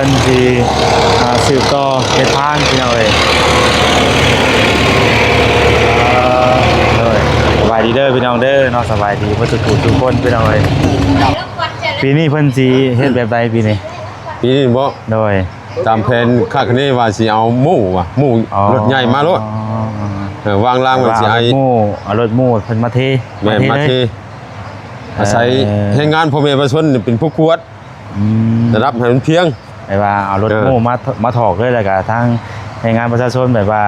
นที่สืบต่อเฮ็ดทางพี่น้องเลยสบายดีเด้อพี่น้องเด้อเนาะสบายดีเพื่อทุกคนพี่น้องเลยปีนี้เพิ่นสิเฮ็ดแบบใดปีนี้บ่โดยตามแผนคาดคะเนว่าสิเอาหมู่รถใหญ่มาโลดวางรางไว้สิเอารถหมู่เพิ่นมาเทมาเทอาศัยให้งานพ่อแม่ประชาชนเป็นผู้กวดระดับให้มันเพียงแบบว่าเอารถหมู่มาถอกเลยแล้วก็ทางให้งานประชาชนแบบว่า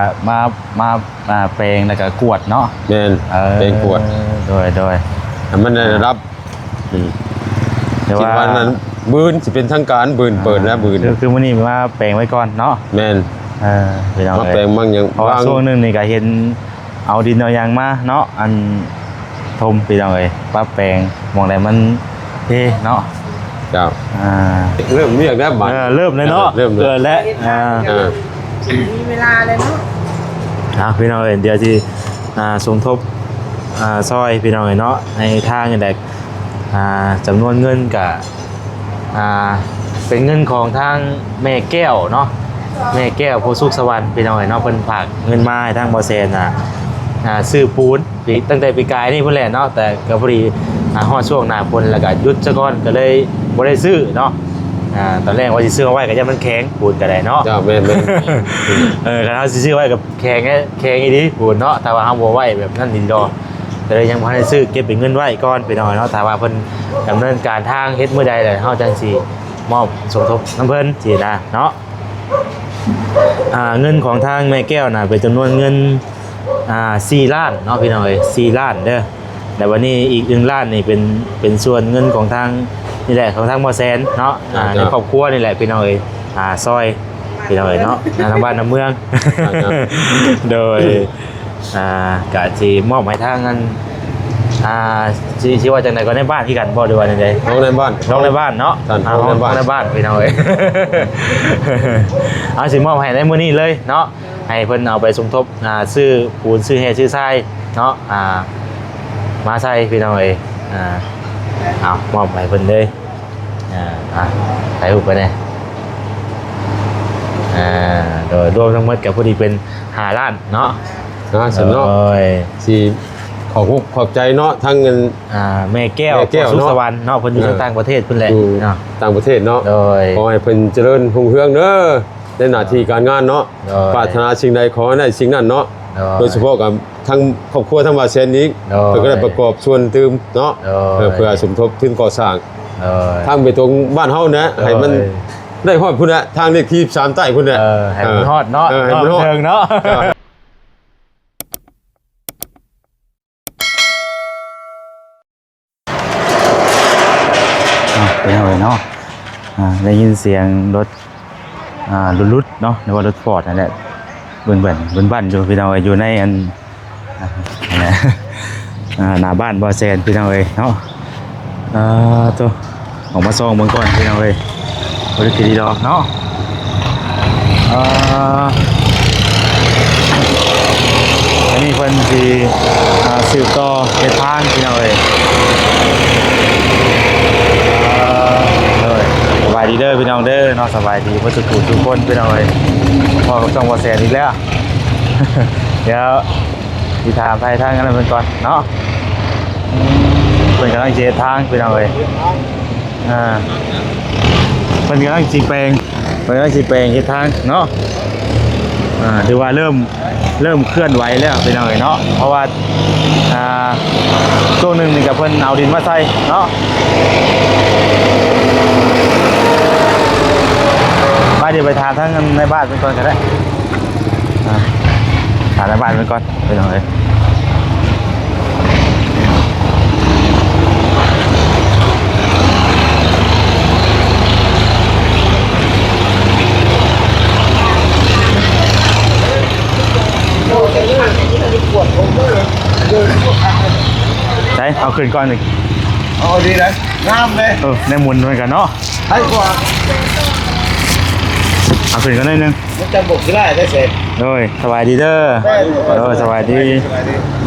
มาแปลงแล้วก็กวดเนาะแม่นแปลงกวดโดยมันได้ระดับคิดว่านั้นบืนสิเป็นทางการบืนเปิดนะบืนคือมื้อนี้มาแปลงไว้ก่อนเนาะแม่นพี่น้องมาแปลงมั่งยังเพราะว่าช่วงนึงนี่ก็เห็นเอาดินเอายางมาเนาะอันทมพี่น้องเอ้ยปรับแปลงมองได้มันเท่เนาะเจ้าเริ่มเรียกแล้วบัดเริ่มเลยเนาะเกิดแล้วมีเวลาเลยเนาะพี่น้องเอ้ยเดี๋ยวที่สมทบซอยพี่น้องเอ้ยเนาะในทางนี่แหละจำนวนเงินกับเป็นเงินของทางแม่แก้วเนาะแม่แก้วโพสุขสวรรค์พี่น้องเนาะเพิ่นฝากเงินมาให้ทางบ่แซนซื้อปูนตั้งแต่ปีกายนี่เพิ่นแหละเนาะแต่ก็พอดีฮอดช่วงหน้าฝนแล้วก็หยุดซะก่อนก็เลยบ่ได้ซื้อเนาะตอนแรกว่าสิซื้อเอาไว้ก็ยังมันแข็งปูนก็ได้เนาะจ้าแม่นคันเฮาสิซื้อไว้กับแข็งอีดีปูนเนาะแต่ว่าเฮาบ่ไว้แบบนั้นดีดอกแต่เลยยังบ่ได้ซื้อเก็บเป็นเงินไว้ก่อนพี่น้องเนาะถ้าว่าเพิ่นดำเนินการทางเฮ็ดมื้อใดแล้วเฮาจังสิมอบสมทบน้ำเพิ่นสินะเนาะเงินของทางแม่แก้วน่ะเป็นจำนวนเงิน4 ล้านเนาะพี่น้องเอ้ย4 ล้านเด้อแต่วันนี้อีก1 ล้านนี่เป็นส่วนเงินของทางนี่แหละของทางบ่แซนเนาะในครอบครัวนี่แหละพี่น้องเอ้ยซอยพี่น้องเอ้ยเนาะทางบ้านน้ำเมืองโดยกะสิมอบให้ทางนั้นชื่อว่าจังได๋ก็ในบ้านที่กันบ่ด้วยว่าจังได๋น้องในบ้านเนาะน้องในบ้านพี่น้องเอ้ยเอาสิมอบให้ในมื้อนี้เลยเนาะให้เพิ่นเอาไปสมทบซื้อปูนซื้อแห่ซื้อทรายเนาะมาใส่พี่น้องเอ้ยเอามอบให้เพิ่นเลยถ่ายรูปไปแน่โดยรวมทั้งหมดก็พอดีเป็น5 ล้านเนาะสำเนาะสิขอบใจเนาะทั้งเงินแม่แก้วสุขสวรรค์เนาะเพิ่นอยู่ต่างประเทศเพิ่นแหละเนาะต่างประเทศเนาะโดยขอให้เพิ่นเจริญรุ่งเรืองเด้อในหน้าที่การงานเนาะปรารถนาสิ่งใดขอให้ได้สิ่งนั้นเนาะโดยเฉพาะกับทั้งครอบครัวทั้งว่าเซนนี้เพิ่นก็ได้ประกอบส่วนตื่มเนาะเพื่อสมทบทุนก่อสร้างทางไปตรงบ้านเฮานะให้มันได้ฮอดพุ่นน่ะทางเลขที่3ใต้พุ่นน่ะให้มันฮอดเนาะให้มันเทิงเนาะเป็นอะไรเนาะได้ยินเสียงรถรุดเนาะในว่ารถฟอร์ดนั่นแหละเบิ่นบ้านอยู่พี่น้องอยู่ในอันหน้าบ้านบ่แซนพี่น้องเอ้ยเนาะตัวออกมาส่องเบิ่งก่อนพี่น้องเอ้ยบ่ได้ดีดอกเนาะอันนี้เพิ่นสิสืบต่อเฮ็ดทางพี่น้องเอ้ยสบายดีเด้อพี่น้องเด้อเนาะสบายดีเพื่อทุกคนพี่น้องเลยพ่อกับช่องบ่แซนอีกแล้วเดี๋ยวที่ถามไทยทางกันเป็นก่อนเนาะเป็นกำลังเจทางพี่น้องเลยเป็นกำลังจีแปลงเจทางเนาะถือว่าเริ่มเคลื่อนไหวแล้วพี่น้องเลยเนาะเพราะว่าช่วงนึงนี่กับเพิ่นเอาดินมาใส่เนาะเดี๋ยวไปทานทั้งในบ้านเป็นก่อนก็ได้ทานในบ้านเป็นก่อนไปหน่อยใช่เอาขึ้นก่อนหนึ่งดีนะงามเลยในหมุนเหมือนกันเนาะให้กว่าเอาขึ้นกันได้นึงมันจะบุกได้เสร็จโดยสบายดีเด้อสบายดี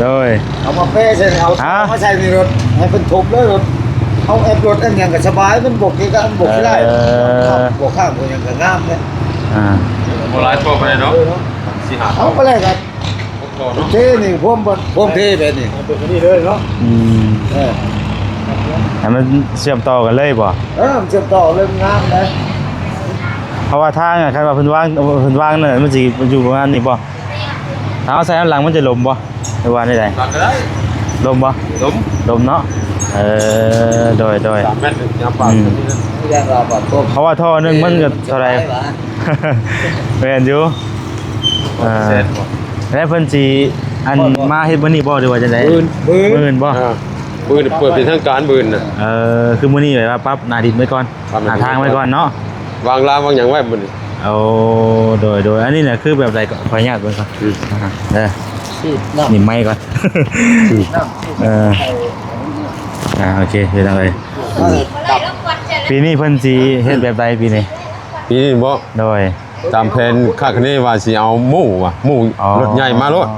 โดยเอามาเป้เสร็จเอามาใส่ในรถให้เป็นทุบเลยรถ เอาแอปรถอันยังก็สบายมันบกที่กันบกที่ได้บกข้างบกยังก็งามเลย โบราณตัวไปเนาะสิหา เอาไปเลยครับเทนี่พวมเทไปนี่เป็นนี่เลยเนาะเออ ให้มันเชื่อมต่อกันเลยบ่ เชื่อมต่อเริ่มงามเลย เพราะว่าทางคันว่าเพิ่นวางนั่นมันสิอยู่ประมาณนี้บ่ถ้าเอาใส่อันหลังมันจะลมบ่หรือว่าได้ หลังก็ได้ ลมบ่ ล้ม ลมเนาะโดย 3 เมตรยาวปากนี่นะ ที่ยังเราปัดต้ม เพราะว่าท่อนึงมันก็เท่าไหร่ แม่นอยู่แล้วเพิ่นสิอันมาเฮ็ดมื้อนี้บ่หรือว่าจังได๋มื้อบ่ ปืนเปิดเป็นทางการปืนน่ะ คือมื้อนี้แบบว่าปรับหน้าดินไว้ก่อนหาทางไว้ก่อนเนาะ วางรางวางหยังไว้มื้อนี้ เอาโดยอันนี้เนี่ยคือแบบใดก็ขออนุญาตเบิ่งก่อนที่น้ำ นี่ไม้ก่อนโอเคเฮ็ดเอาเลยปีนี้เพิ่นสิเฮ็ดแบบใดปีนี้ ปีนี้บ่ โดย ตามแผนคาดคะเนว่าสิเอาหมู่ว่ะหมู่รถใหญ่มารถ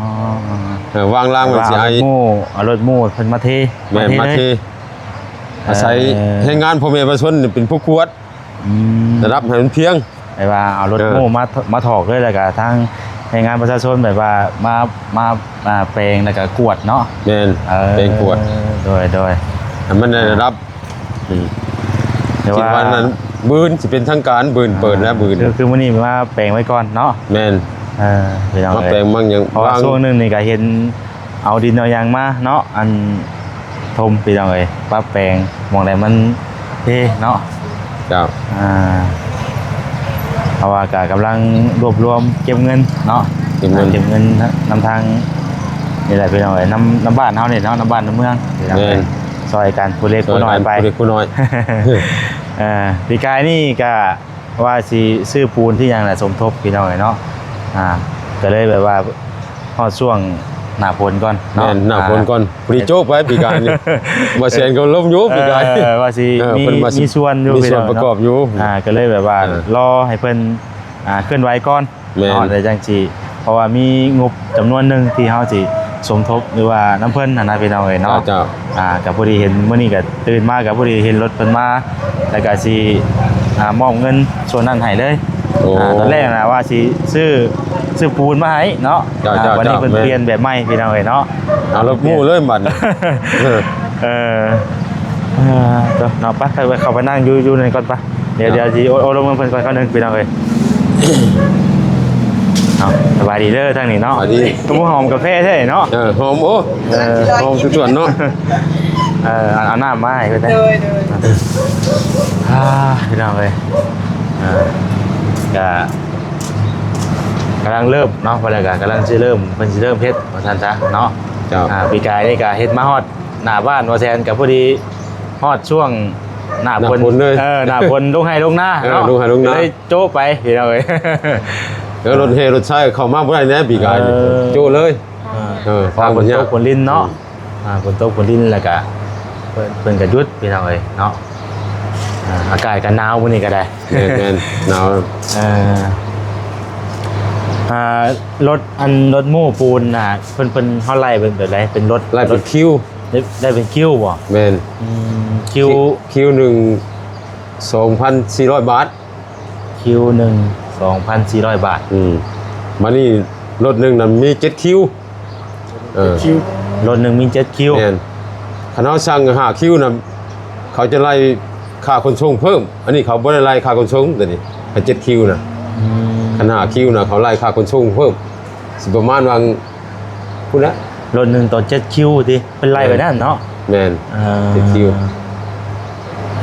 วางรางไว้สิให้ เอารถหมู่เพิ่นมาเท แม่นมาเทอาศัยให้งานพ่อแม่ประชาชนเป็นผู้กวดระดับให้มันเพียง ไอ้ว่าเอารถหมู่มาถอกเลยแล้วก็ทางให้งานประชาชนแบบว่ามาแปลงแล้วก็กวดเนาะ แม่นเป็นกวด โดย ให้มันได้ระดับ แต่ คิด ว่า ว่านั้นบืนสิเป็นทางการบืนเปิดนะบืน คือมื้อนี้มาแปลงไว้ก่อนเนาะ แม่น พี่น้อง มาแปลงมั่งยัง เพราะว่าช่วงนึงนี่ก็เห็นเอาดินเอายางมาเนาะอันทมพี่น้องเอ้ยปรับแปลงหม่องใดมันเทเนาะ เจ้า เพราะว่าก็กำลังรวบรวมเก็บเงินเนาะเก็บเงินนำทางนี่แหละพี่น้องเอ้ยนำบ้านเฮานี่เนาะนำบ้านนำเมืองพี่น้องเอ้ยซอยกันผู้เล็กผู้น้อยไป ผู้เล็กผู้น้อย ปีกายนี่ก็ว่าสิซื้อปูนที่ยังแหละสมทบพี่น้องเนาะก็เลยแบบว่าฮอดช่วงหน้าฝนก่อน แม่ เนาะ นหน้าฝนก่อนปรีโจ๊กไปปีกายนี่มาแซนก็ล้มอยู่ปีกาย ว่าสิ เพิ่นมาสิ มีส่วนอยู่ มี พี่ ส่วน น้ง ประกอบอยู่ ก็เลยแบบว่ารอให้เพิ่นเคลื่อนไหวก่อน แม่น เนาะแต่จังสิเพราะว่ามีงบจำนวนหนึงที่เฮาสิสมทบหรือว่าน้ำเพิ่นน่ะนะพี่น้องเอ้ยเนาะ เจ้า กับพอดีเห็นมื้อนี้ก็ตื่นมากับพอดีเห็นรถเพิ่นมาแล้วก็สิมอบเงินส่วนนั้นให้เลย โอ้ ตอนแรกนะว่าสิซื้อปูนมาให้เนาะ จ้า วันนี้เพิ่น แม่ เปลี่ยนแบบใหม่พี่น้องเอ้ยเนาะ เอารถหมู่เลยบัดนี้ เนาะไปเข้าไปนั่งอยู่ในก่อนปะเดี๋ยวสิโอลงเพิ่นก่อนเขานึงพี่น้องเอ้ยเอาสบายดีเด้อทางนี้เนาะ สบายดี ตุ้มหอมกาแฟใช่เนาะ หอมโอ้หอมทุกส่วนเนาะ เอาน้ำมาให้เพิ่นได้ โดย พี่น้องเลยก็กำลังเริ่มเนาะพอแล้วก็กำลังจะเริ่มเป็นจะเริ่มเฮ็ดว่าซั่นซะเนาะ เจ้า ปีกายนี่ก็เฮ็ดมาฮอดหน้าบ้านว่าแซนกับพอดีฮอดช่วงหน้า หน้าฝนเลย หน้าฝนลงให้ลงหน้า เออ เนาะ ลงให้ลงหน้า เลยโจ๊ะไปพี่น้องเอ้ย แล้วรถเฮรถใช้เข้ามาบ่ได้แน่ปีกายนี่โจ้เลยทาง ฝ บน น เนี้ ต ย กฝนลิ้นเนาะฝนตกฝนลิ้นแล้วก็เพิ่นก็หยุดพี่น้องเอ้ยเนาะอากาศก็หนาวมื้อนี้ก็ได้ แม่นหนาว รถหมู่ปูนเพิ่นเท่าไรเป็นแบบไรเป็นรถ ไล่เป็นคิว ได้เป็นคิวบ่ แม่น คิว คิวหนึ่ง2,400 บาท คิวหนึ่ง2,400 บาท มานี่รถหนึ่งนั้นมี7คิวคิว รถหนึ่งมี7คิว แม่นคันเฮาสั่ง5คิวน่ะเขาจะไล่ค่าขนส่งเพิ่ม อันนี้เขาบ่ได้ไล่ค่าขนส่งแต่นี่ถ้า7คิวน่ะคัน5คิวน่ะเขาไล่ค่าขนส่งเพิ่มสิประมาณว่าพุ่นนะ รถหนึ่งต่อ7คิวติเป็นไรแบบนั้นเนาะ แม่น 7คิว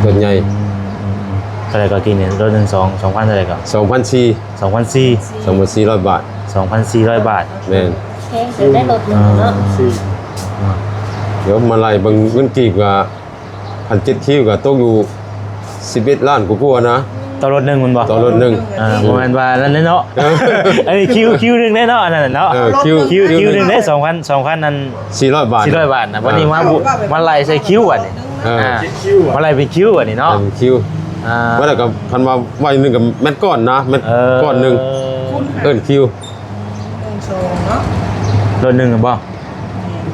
รถใหญ่ เท่าไหร่ก็กินเนี่ยรถหนึ่ง2,000เท่าไหร่ก็ 2,400 2,400 2,400 บาท 2,400 บาท แม่น แพงสุดได้รถหนึ่งเนาะ เดี๋ยวมาไล่เบิ่งเงินกีบก็1,700คิวก็ตกอยู่11ล้านกว่าๆนะ ต่อรถหนึ่งมันบ่ ต่อรถหนึ่ง ประมาณว่านั่นเนาะอันนี้คิวหนึ่งแน่เนาะอันนั้นเนาะ คิวหนึ่งได้2,000นั้น 400 บาท 400 บาทนะวันนี้มาไล่ใส่คิวอ่ะนี่มาไล่เป็นคิวอ่ะนี่เนาะ เป็นคิวว่าแต่กับพันว่าไว้หนึงกับแมตก้อนนะแมตก้อนหนึงเอิ้นคิว เนาะ รถหนึ่งบ่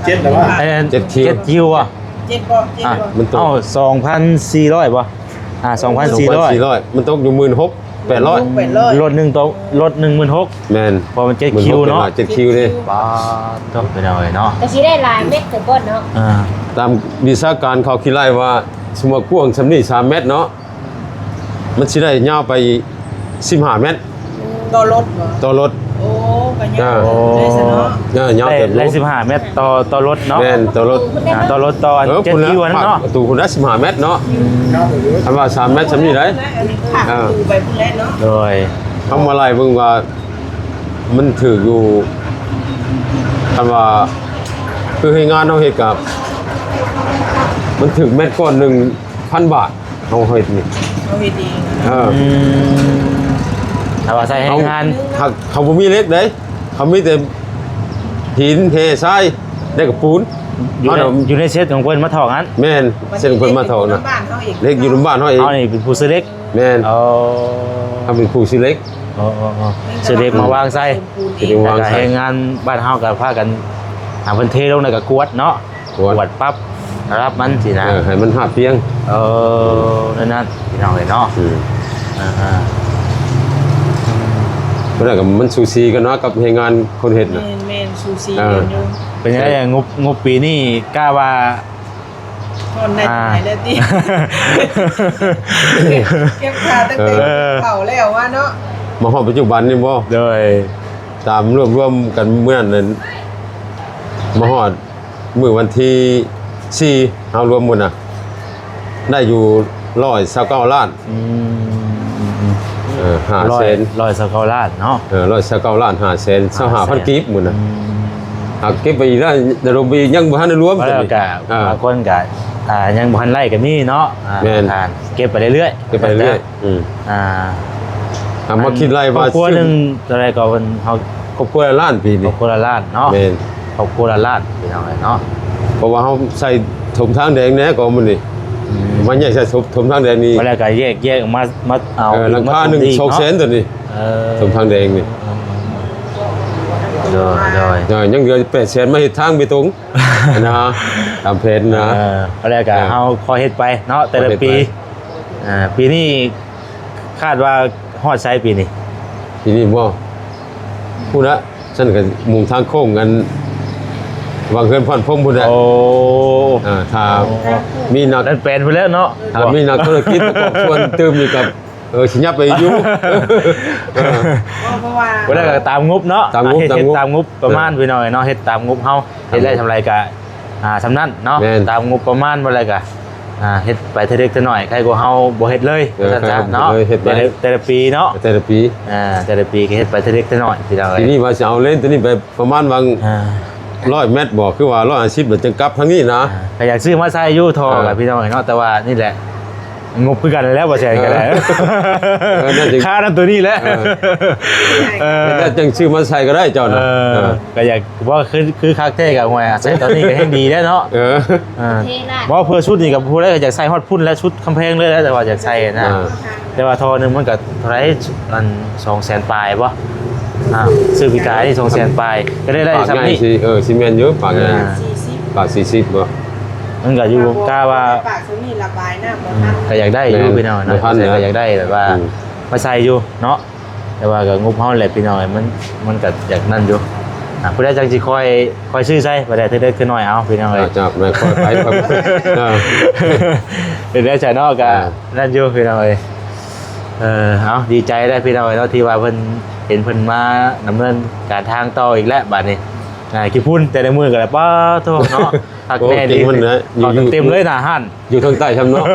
เจ็ดแต่ว่า 7คิวอ่ะ เจ็ดบ่เจ็ด อ่ะ บ่ มันตก เอ้า2,400บ่2,400 2,400มันตกอยู่16,800 รถ1ตกรถ16,000 แม่น พอมัน7คิวเนาะ 7คิวนี่ ป้าต้องไปเอาไว้เนาะ ก็สิได้หลายเม็ดแต่ก้นเนาะ อ่า ตามวิชาการเขาคิดไล่ว่าสมมุติกว้างสำนี้3เมตรเนาะมันสิได้ยาวไป15เมตร ต่อรถบ่ ต่อรถ โอ้ก็ยังได้ซะเนาะ ยาว ได้ เต็ม ได้15เมตรต่อรถเนาะ แม่นต่อรถ ต่อรถต่ออัน7คิวนั่นเนาะ ประตูคุณได้15เมตรเนาะคำว่า3เมตรสำนี้ได้ อันนี้ผ่านดูไปพุ่นแล้วเนาะ โดย คำว่าไล่เบิ่งว่ามันถืออยู่คำว่าคือให้งานเฮาเฮ็ดกับมันถึงเม็ดก้อน1,000 บาทเฮาเฮ็ดนี่ เอาเฮ็ดเอง อืมถ้าว่าใส่ให้งาน เขาบ่มีเหล็กเด้เขามีแต่หินเททรายได้กับปูน อยู่ในเซตของเพิ่นมาถอกนั้น แม่นเส้นเพิ่นมาเท่านะ บ้านเฮาอีก เหล็กอยู่ในบ้านเฮาเอง เอานี่เป็นผู้ซื้อเล็ก แม่น เอา ทำเป็นผู้สิเหล็ก ซื้อเล็กมาวางใส่ ซื้อเล็กมาวางใส่ ให้งานบ้านเฮาก็พากันหาเพิ่นเทลงในก็กวดเนาะ กวด ปั๊บรับมันสินะ ให้มันหาเพียง นั่นพี่น้องเอ้ยเนาะ อืม อ่า เพราะนั้นก็มันซูซีกันเนาะกับให้งานคนเฮ็ดน่ะ แม่นซูซีเรียนอยู่ เป็นยังไงงบปีนี้กล้าว่า ทอนได้ไหนได้ติเก็บค่าตั้งแต่เฒ่าแล้วว่าเนาะ มาฮอดปัจจุบันนี่บ่ โดย ตามรวมกันเมื่อนั้นมาฮอดมื้อวันที่4เฮารวมหมดน่ะได้อยู่129ล้าน 5เซน ร้อยสกอลาดเนาะ 129ล้าน5เซน25,000กีบหมื้อน่ะหากเก็บไปอีกแล้วแต่รวมไปอีกยังบ่ทันได้รวม แล้วก็ อ่า บางคนก็ยังบ่ทันไล่ก็มีเนาะ แม่น เก็บไปเรื่อยๆ เก็บไปเรื่อยอ่า ถามว่าคิดไรว่า ครอบครัวหนึงอะไรก็เพิ่นเฮา ครอบครัวละล้านปี ครอ นี่ บครัวละล้านเนาะ แม่น ครอบครัวละล้านพี่น้องเอ้ยเนาะ เพราะว่าเฮาใส่ถมทางแดงแน่ก็มันนี่มันใหญ่ใส่ถมทางแดงนี่ แล้วก็แยกออกมาเอา หลังคา1 2แสนตัวนี้ เออ ถมทางแดงนี่ โดย ยังเหลือ8แสนมาเฮ็ดทางไปตรงนะตามแผนนะ แล้วก็เฮาคอยเฮ็ดไปเนาะแต่ละปีปีนี้คาดว่าฮอดไซปีนี้ ทีนี้บ่พูดละฉันก็มุ่งทางโค้งกันวางเงินผ่อนพรมพุ่นน่ะ โอ้ ถ้ามีนัก นั่นเป็นไปแล้วเนาะ ถ้ามีนักธุรกิจประกอบส่วนเติมอยู่กับสิยับไปอยู่ เพราะว่า บ่ได้ก็ตามงบเนาะ ตามงบ เฮ็ดตามงบประมาณพี่น้อยเนาะเฮ็ดตามงบเฮาเฮ็ดได้ทำไรก็สำนั้นเนาะ แม่น ตามงบประมาณบ่ไรก็เฮ็ดไปเท่าเล็กเท่าน้อยใครก็เฮาบ่เฮ็ดเลย ใครก็ เนาะ บ่เฮ็ดไป แต่ละปีเนาะ แต่ละปี แต่ละปีก็เฮ็ดไปเท่าเล็กเท่าน้อยพี่น้อย ทีนี้ว่าจะเอาเล่นตัวนี้ไปประมาณวาง 100 เมตรบอกคือว่า150เดี๋ยวจะกลับทางนี้นะ ก็อยากซื้อมาใส่อยู่ทอกับพี่น้อยเนาะแต่ว่านี่แหละงบคือกันแล้วบ่แซ่กันแล้วค่านั้นตัวนี้แหละ แต่จังชื่อมาใส่ก็ได้เจ้านะ ก็อยากว่าคือคักเท่กับหวยใส่ตอนนี้ก็ให้ดีแล้วเนาะ เออ เทราด ว่าเพื่อชุดนี่กับผู้แรกอยากใส่ฮอดพุ่นและชุดคำแพงเลยแล้วแต่ว่าอยากใส่นะแต่ว่าทอนึงมันก็เท่าไหร่อัน200,000ปลายป่ะซื้อพิการนี่200,000ปลายก็ได้ ปาก ซ้ำ ง่าย นี่ สิซีเมนต์เยอะปากง่าย 40 ปาก40บ่ มันก็อยู่กล้าว่า ปากซุนี่ระบายน้ำบ่ทัน ก็อยากได้อยู่พี่น้อยเนาะก็อยากได้แบบว่ามาใส่อยู่เนาะแต่ว่าก็งบเฮาแหละพี่น้อยมันก็อยากนั่นอยู่ผู้ใดจังสิคอยซื้อใส่บ่ได้เด้อขึ้นหน่อยเอาพี่น้อย จับไม่ค่อยไปครับ เป็นได้ใจนอกกันนั่นอยู่พี่น้อยเอาดีใจได้พี่น้อยเนาะที่ว่าเพิ่นเห็นเพิ่นมาดำเนินการทางต่ออีกแล้วบัดนี้กี่พุ่นแต่ในมือกันแล้วป้าโทษเนาะหักแน่ดีเอาเต็มเลยนะฮั่น อยู่ทางใต้ทำเนาะ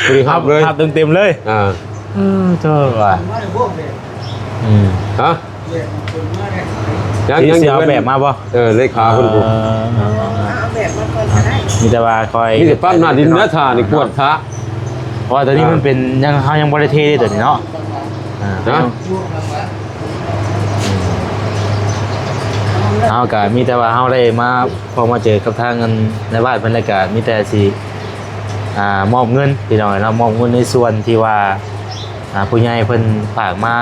บริครับเลย หักเต็มเลยโทษว่ะ ฮะ ที่เสียแบบมาป่ะ เลขาคุณผู้ เอาแบบมาก่อนก็ได้ มีแต่ว่าคอย นี่แต่ปั๊มหน้าดินเนื้อทานี่กวดท้า เพราะว่าตอนนี้มันเป็นยังเขายังบริเทได้ตัวนี้เนาะ นะ เอากะมีแต่ว่าเฮาได้มาพอมาเจอกับทางเงินในบ้านเพิ่นแล้วก็มีแต่สิมอบเงินพี่น้องเนาะมอบเงินในส่วนที่ว่าผู้ใหญ่เพิ่นฝากมา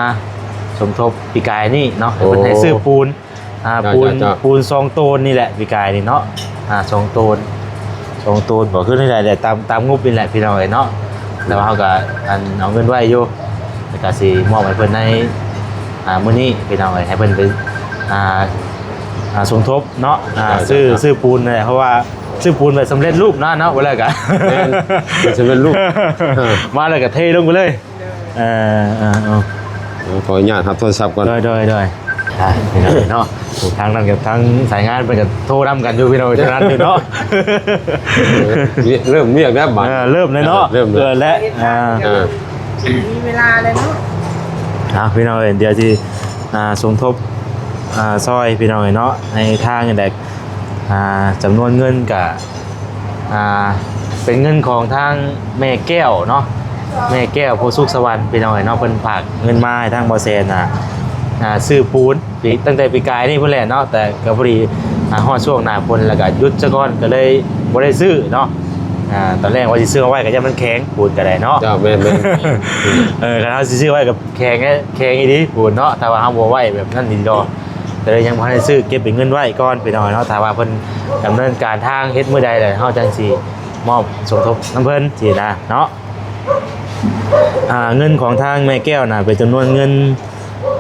สมทบปีกายนี่เนาะเพิ่นให้ซื้อปูนปูน2 โตนนี่แหละปีกายนี่เนาะ2 โตน สองตูนบ่คือนี่แหละแต่ตามงบนี่แหละพี่น้องเอ้ยเนาะแต่ว่าเฮาก็อันเอาเงินไว้อยู่แล้วก็สิมอบให้เพิ่นในมื้อนี้พี่น้องเอ้ยให้เพิ่นไปสมทบเนาะซื้อปูนนั่นแหละเพราะว่าซื้อปูนแบบสำเร็จรูปเนาะว่าแล้วกัน แม่นสำเร็จรูป มาแล้วก็เทลงไปเลยขออนุญาตครับโทรศัพท์ก่อนโดยพี่น้องเนาะทางนั้นกับทางสายงานเป็นกับโทรนำกันอยู่พี่น้องฉะนั้นอยู่เนาะ เริ่มเรียกแล้วบัด เริ่มเลยเนาะและมีเวลาเลยเนาะพี่น้องเดี๋ยวที่สมทบซอยพี่น้องเนาะในทางเด็กจำนวนเงินกับเป็นเงินของทางแม่แก้วเนาะแม่แก้วโพสุขสวรรค์พี่น้องเนาะเพิ่นฝากเงินมาให้ทางบ่แซนซื้อปูนตั้งแต่ปีกายนี่พุ่นแหละเนาะแต่ก็พอดีฮอดช่วงหน้าฝนแล้วก็หยุดซะก่อนก็เลยบ่ได้ซื้อเนาะตอนแรกว่าสิซื้อเอาไว้ก็ยังมันแข็งปูนก็ได้เนาะจ้าแม่นคันเฮาสิซื้อไว้กับแข็งอีดีปูนเนาะถ้าว่าเฮาบ่ไว้แบบนั้นนี่ดอกแต่เลยยังบ่ได้ซื้อเก็บเป็นเงินไว้ก่อนพี่น้องเนาะถ้าว่าเพิ่นดำเนินการทางเฮ็ดมื้อใดเลยเฮาจังสิมอบสมทบน้ำเพิ่นสินะเนาะเงินของทางแม่แก้วน่ะเป็นจำนวนเงิน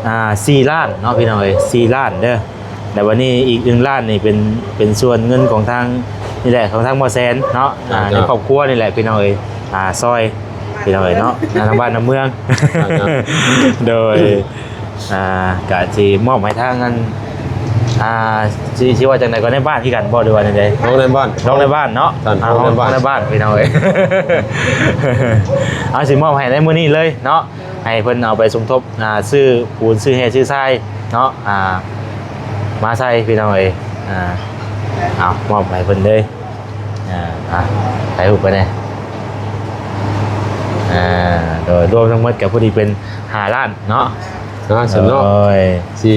4 ล้านเนาะพี่น้องเอ้ย4 ล้านเด้อแต่วันนี้อีก1 ล้านนี่เป็นส่วนเงินของทางนี่แหละของทางบ่แซนเนาะในครอบครัวนี่แหละพี่น้องเอ้ยซอยพี่น้องเอ้ยเนาะทางบ้านทางเมือง โดยกะสิมอบให้ทางนั้นชื่อว่าจังได๋ก็ในบ้านที่กันบ่หรือว่าจังได๋น้องในบ้านเนาะน้องในบ้านพี่น้องเอ้ย เอาสิมอบให้ในมื้อนี้เลยเนาะให้เพิ่นเอาไปสมทบซื้อปูนซื้อแฮซื้อทรายเนาะมาใส่พี่น้องเอ้ยเอามอบให้เพิ่นเลยถ่ายรูปไปแน่โดยรวมทั้งหมดก็พอดีเป็น5 ล้านเนาะสำเนาะสิ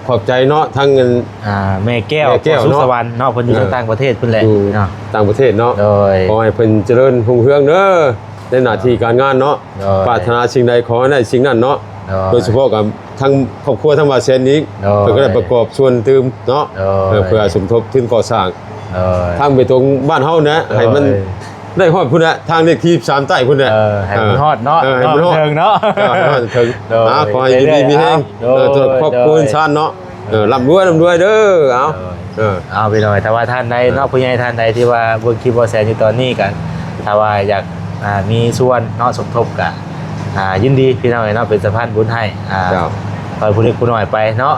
ขอบใจเนาะทั้งเงินแม่แก้วสุขสวรรค์เนาะเพิ่นอยู่ต่างประเทศเพิ่นแหละเนาะต่างประเทศเนาะขอให้เพิ่นเจริญรุ่งเรืองเด้อในหน้าที่การงานเนาะปรารถนาสิ่งใดขอให้ได้สิ่งนั้นเนาะโดยเฉพาะกับทั้งครอบครัวทั้งว่าเซนนี้เพิ่นก็ได้ประกอบส่วนเติมเนาะเพื่อสมทบทุนก่อสร้างทางไปตรงบ้านเฮานะให้มันได้ฮอดพุ่นน่ะทางเลขที่3ใต้พุ่นน่ะให้มันฮอดเนาะให้มันฮอดเทิงเนาะถึงขอให้ดีมีแฮงตัวครอบครัวชาติเนาะร่ำรวยเด้อเอาไปหน่อยแต่ว่าท่านใดเนาะผู้ใหญ่ท่านใดที่ว่าเบิ่งคลิปบ่แซนอยู่ตอนนี้กันถ้าว่าอยากมีส่วนเนาะสมทบก็ยินดีพี่น้องเนาะเป็นสะพานบุญให้คอยผู้เล็กผู้น้อยไปเนาะ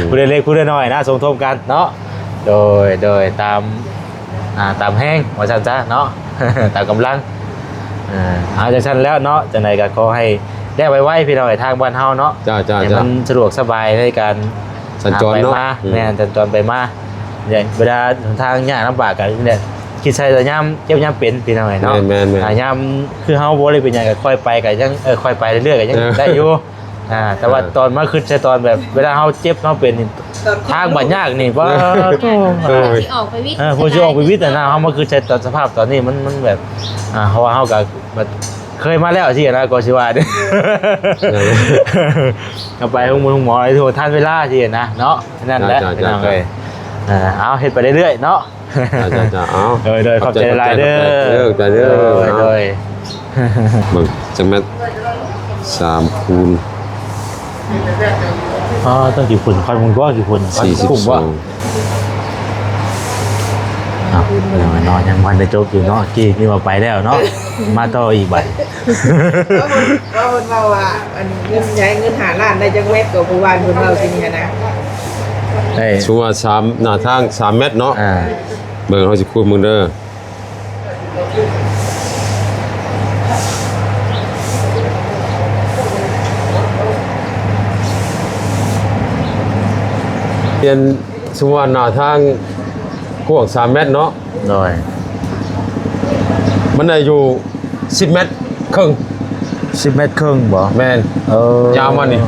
ผู้เล็กผู้น้อยนะสมทบกันเนาะโดยตามแห้งว่าซั่นจ้ะเนาะ ตามกำลังเอาจังซั่นแล้วเนาะจังได๋ก็ขอให้ได้ไวๆพี่น้องทางบ้านเฮาเนาะให้มันสะดวกสบายในการสัญจรเนาะแม่นสัญจรไปมาเนี่ยเวลาทางยากลำบากกันเนี่ยคิดใช้แต่ยามเจ็บยามเป็นพี่น้องเนาะยามคือเฮาบ่ได้เป็นหยังก็ค่อยไปก็ยังค่อยไปเรื่อยๆก็ยังได้อยู่แต่ว่าตอนมาคือใช้ตอนแบบเวลาเฮาเจ็บเฮาเป็นทางบ่ยากนี่ว่าสิออกไปวิทย์ผู้สิออกไปวิทย์นะเฮามาคือใช้ตอนสภาพตอนนี้มันแบบเพราะว่าเฮาก็เคยมาแล้วสินะก็สิว่าเด้ก็ไปห้องหมออะไรโทรทันเวลาสินะเนาะนั่นแหละพี่น้องเอ้ยเอาเฮ็ดไปเรื่อยๆเนาะเอาโดยขอบใจหลายเด้อโดยมึงจังแม่3 คูณต้องกี่ฝุ่นค่อยมึงก็กี่ฝุ่นคุ้มว่านอนยังวันได้จบอยู่เนาะกี้นี่มาไปแล้วเนาะมาต่ออีกใบเราว่าอันเงินใช้เงิน5 ล้านได้จังเวทกับผู้ว่าคนเราสิเนี่ยนะชัวร์3หน้าทาง3 เมตรเนาะเบิ่งเฮาสิคูณมึงเด้อเปลี่ยนชัวร์หน้าทางกว้าง3 เมตรเนาะโดยมันได้อยู่10 เมตรครึ่ง10 เมตรครึ่งบ่แม่นยาวมันนี่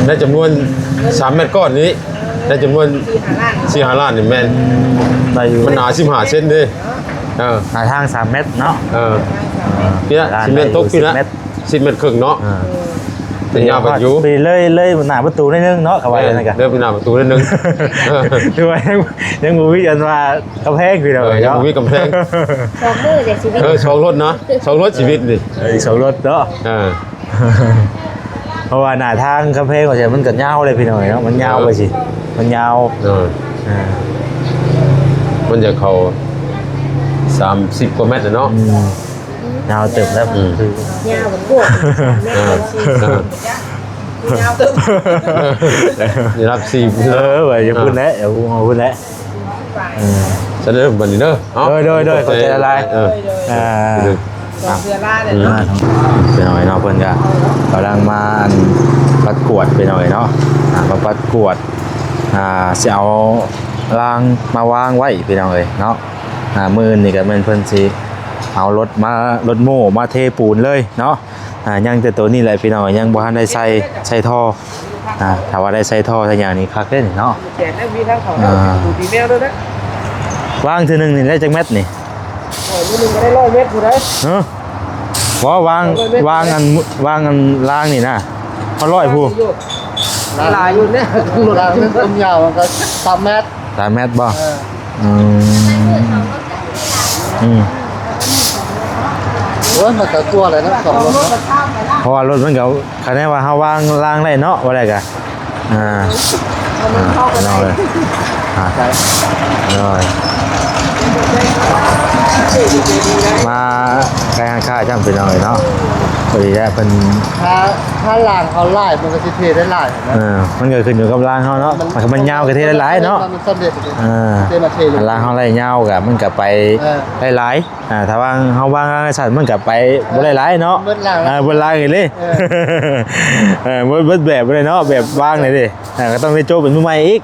ได้จำนวน3 เมตรก้อนนี้ได้จำนวน4-5 ล้านนี่แม่นได้อยู่มันหนา15 เซนเด้หน้าทาง3 เมตรเนาะพี่ละ10 เมตรตกพี่ละ10 เมตรครึ่งเนาะ แต่ยาวไปอยู่ ไปเลยหน้าประตูนิดนึงเนาะเข้าไปนั่นกัน เดินไปหน้าประตูนิดนึง ดูว่ายังบ่มีอันว่ากำแพงคือเด้อ ยัง เนาะ บ่มีกำแพง สองมือเด็กชีวิต สองรถเนาะสองรถชีวิตดิ อีก2รถเนาะ เพราะว่าหน้าทางกำแพงของฉันมันก็ยาวเลยพี่น้อยเนาะมันยาวไปสิมันยาว มันจะเข้า30 กว่าเมตรเนาะ ยาวเติบแล้วคือย าวเหมือนพวกแม่คนชี ยาวตึ้ง จะรับว่าอย่าพูดแล้วอย่าพูดแล้ว ฉันเริ่มบันนี้เด้อ โดยเข้าใจอะไร สองเดือนล่าเลยเนาะ ไปหน่อยเนาะเพิ่นก็กำลังมาปัดกวดไปหน่อยเนาะมาปัดกวดสิเอารางมาวางไว้ไปหน่อยเนาะมื้อนี่ก็แม่นเพิ่นสิเอารถโม่มาเทปูนเลยเนาะยังแต่ตัวนี้แหละพี่น้อยยังบ่ทันได้ใส่ท่อถ้าว่าได้ใส่ท่อถ้าอย่างนี้คักเด้เนาะ แจกได้มีทั้งเขาดูดีเมลด้วยนะ วางทีนึงนี่ได้จักเม็ดนี่ มือหนึ่งก็ได้100 เมตรผู้ใด เนาะบ่วางอันล่างนี่นะเขาร้อยผู้ ลายอยู่เนี่ย รถมันต้นยาวมันก็3เมตร 3 เม็ดบ่โอ้ยมันก็ตัวอะไรนะ2รถนะ เพราะว่ารถมันก็คะแนนว่าเฮาวางล่างได้เนาะว่าได้ก็น้อยเลยน้อยมาไกลข้าจำเป็นหน่อยเนาะพอดีแล้วเป็น ถ้าล่างเขาไล่มันก็สิเทได้หลายนะ มันก็ขึ้นอยู่กับล่างเขาเนาะมันยาวกับเทได้หลายเนาะ มันสำเร็จเทมาเทเลย ล่างเขาไล่ยาวกับมันกับไปได้หลายถ้าว่างเขาว่างล่างสัตว์มันกับไปบ่ได้หลายเนาะบ่หลายเลยบ่แบบเลยเนาะแบบว่างเลยดิก็ต้องได้โจเป็นมือใหม่อีก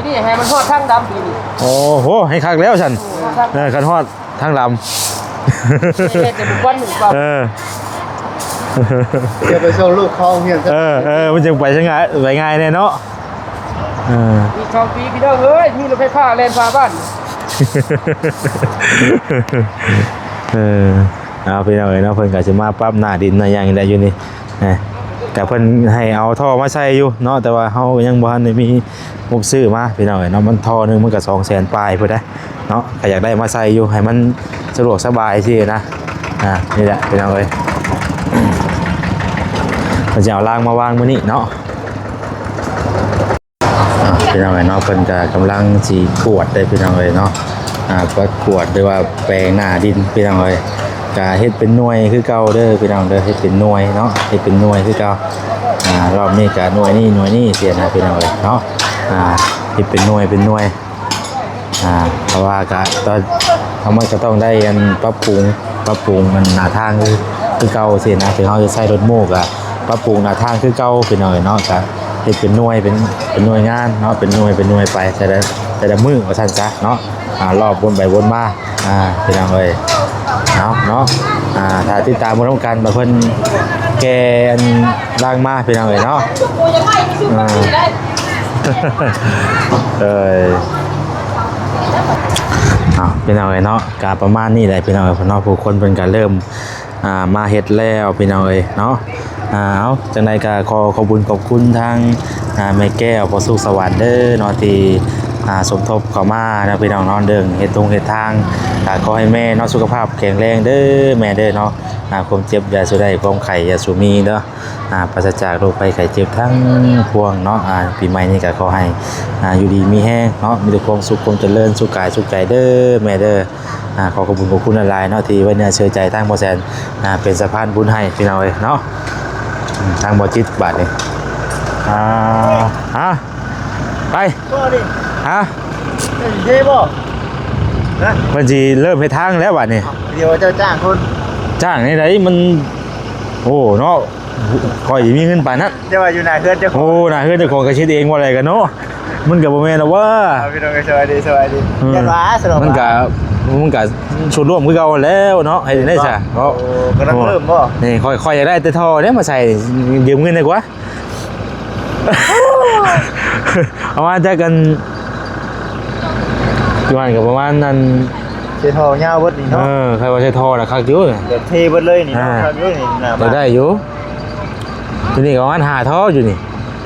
นี่ให้มันทอดทั้งดำปีนี้ โอ้โหให้คักแล้วฉันคันฮอดทั้งลำ จะบุกวันหนึ่งเปล่า เดี๋ยวไปส่งลูกเขาเฮียน มันจึงไปง่ายแน่เนาะมีช่องปีพี่น้องเอ้ยมีรถไฟฟ้าแล่นฟ้าบ้าน เอาพี่น้องเอ้ยเนาะเพิ่นก็สิมาปรับหน้าดินหน้าหยังได้อยู่นี่ก็เพิ่นให้เอาท่อมาใส่อยู่เนาะแต่ว่าเฮายังบ่ทันได้มีงบซื้อมาพี่น้องเอ้ยเนาะมันท่อนึงมันก็200,000ปลายพุ่นเด้เนาะก็อยากได้มาใส่อยู่ให้มันสะดวกสบายสินะนี่แหละพี่น้องเอ้ยเพิ่นจะเอารางมาวางมื้อนี้เนาะพี่น้องเอ้ยเนาะเพิ่นก็กำลังสิกวดได้พี่น้องเอ้ยเนาะกวดด้วยว่าแปลงหน้าดินพี่น้องเอ้ยก็เฮ็ดเป็นหน่วยคือเก่าเด้อพี่น้องเด้อเฮ็ดเป็นหน่วยเนาะเฮ็ดเป็นหน่วยคือเก่ารอบนี้ก็หน่วยนี้เสียนะพี่น้องเอ้ยเนาะเฮ็ดเป็นหน่วยเพราะว่าก็ตอนมันก็ต้องได้กันปรับปรุงมันหน้าทางคือเก่าเสียนะถึงเฮาจะใช้รถโม้ก็ปรับปรุงหน้าทางคือเก่าพี่น้องเอ้ยเนาะก็เฮ็ดเป็นหน่วยเป็นหน่วยงานเนาะเป็นหน่วยไปแต่ละมื้อว่าซั่นซะเนาะรอบวนไปวนมาพี่น้องเอ้ยเนาะถ้าติดตามบ่ต้องกันว่าเพิ่นแกอันล่างมาพี่น้องเอ้ยเนาะพี่น้องเอ้ยเนาะก็ประมาณนี้แหละพี่น้องเอ้ยเนาะผู้คนเพิ่นก็เริ่มมาเฮ็ดแล้วพี่น้องเอ้ยเนาะเอาจังไดก็ขอบุญขอบคุณทางแม่แก้วพอสุขสวัสดิ์เด้อเนาะที่สมทบเข้ามานะพี่น้องนอนเด้งเฮ็ดทางขอให้แม่เนาะสุขภาพแข็งแรงเด้อแม่เด้อเนาะความเจ็บอย่าสุได้ความไข้อย่าสุมีเด้อปราศจากโรคภัยไข้เจ็บทั้งพวงเนาะปีใหม่นี้ก็ขอให้อยู่ดีมีแรงเนาะมีแต่ความสุขความเจริญสุขกายสุขใจเด้อแม่เด้อขอขอบคุณหลายๆเนาะที่ไว้เนื้อเชื่อใจทางบ่แซนเป็นสะพานบุญให้พี่น้องเอ้ยเนาะทางบ่จิตบาดนี่ไปเท่บ่นะ มันสิเริ่มเฮ็ดทางแล้วบัดนี้ เดี๋ยวจะจ้างคน จ้างนี่ไดมันโอ้เนาะค่อยสิมีเงินปานนั้น จะว่าอยู่หน้าเฮือนเจ้าของ โอ้น่าเฮือนเจ้าของก็คิดเองว่าอะไรกันเนาะมันก็บ่แม่นดอกว่า พี่น้องสวัสดียันว้าสนุกมันก็ชุดร่วมคือเก่าแล้วเนาะให้ได้ซะเนาะ ก็ต้องเริ่มบ่ นี่ค่อยอยากได้แต่ท่อเนี่ยมาใส่ยืมเงินได้กว่าเอามาจากกันประมาณกับประมาณนั้น เททอยาวเบิดนี่เนาะ ใครว่าใช้ท่อน่ะคักอยู่ เดี๋ยวเทเบิดเลยนี่เนาะครับอยู่นี่นะ ได้อยู่ อยู่นี่ประมาณ5ท่ออยู่นี่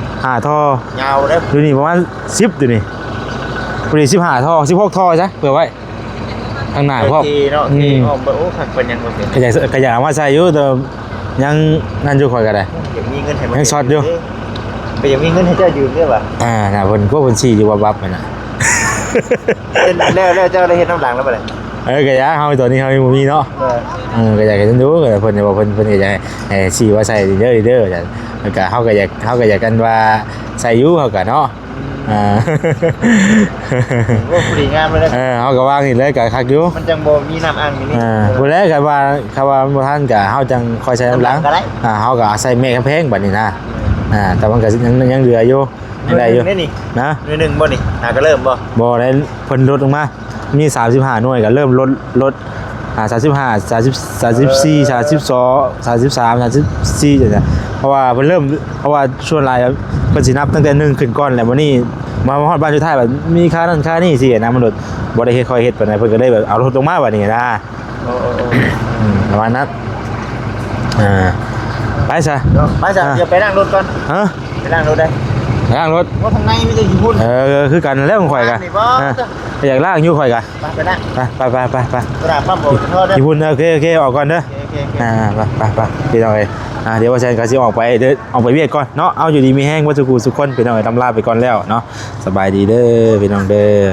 5ท่อย าวเด้อ อยู่นี่ประมาณ10อยู่นี่พอดี15ท่อ16ท่อซะเผื่อไว้ข้างหน้าพร้อม ทีเนาะที่ออกไปโอ้ขัดเป็นยังบ่เป็น ก็อยากเอามาใส่อยู่แต่ยังนั่นอยู่ข่อยก็ได้ อยากมีเงินให้มัน ยังช็อตอยู่ ไปยังมีเงินให้เจ้ายืมด้วยป่ะ น่ะเพิ่นก็เพิ่นชี้อยู่ว่าบับนั่นน่ะ แล้วเจ้าได้เฮ็ดน้ำหลังแล้วบ่ได้ ก็อยากเฮาตัวนี้เฮายังบ่มีเนาะ ก็อยากให้ดูก็เพิ่นว่าเพิ่นก็อยากให้ชี้ว่าใส่เด้อจ้ะแล้วก็เฮาก็อยากกันว่าใส่อยู่เฮาก็เนาะ ว่าผู้ดีงามเลย เฮาก็วางนี่เลยก็คักอยู่ มันจังบ่มีน้ำอ่างอยู่นี่ ผู้แลก็ว่าบ่ทันก็เฮาจังคอยใช้น้ำหลังเฮาก็ใส่แม่กำแพงบัดนี้นะแต่มันก็ยังเหลืออยู่ยังได้อยู่ นี่ นะ หนึ่งบ่นี่ก็เริ่มบ่ บ่ได้เพิ่นลดลงมามี35หน่วยก็เริ่มลด35 34 32 33 34จังซี่เพราะว่าช่วงหลายเพิ่นสินับตั้งแต่1ขึ้นก่อนแล้ววันนี้มาฮอดบ้านสุดท้ายแบบมีค่านั้นค่านี้สินะมันลดบ่ได้เฮ็ดค่อยเฮ็ดปานใดเพิ่นก็เลยแบบเอาลดลงมาบัดนี้นะ โอ้ ประมาณนั้นไปซะ ไปจ้ะเดี๋ยวไปนั่งรถก่อน ฮะ ไปนั่งรถได้ ล้างรถ ว่าทางในไม่ได้อยู่พุ่น คือกันแล้วของข่อยกะอยากล้างอยู่ข่อยกะ ไปนั่ง ไป กระดาษปั๊มโอ้โทษเด้อ ญี่ปุ่นโอเคออกก่อนเด้อ โอเค ไปพี่น้องเอ้ยเดี๋ยวว่าแซนก็สิออกไปเด้อออกไปเวียดก่อนเนาะเอาอยู่ดีมีแห้งว่าสุกูสุกคนพี่น้องเอ้ยตำลาไปก่อนแล้วเนาะสบายดีเด้อพี่น้องเด้อ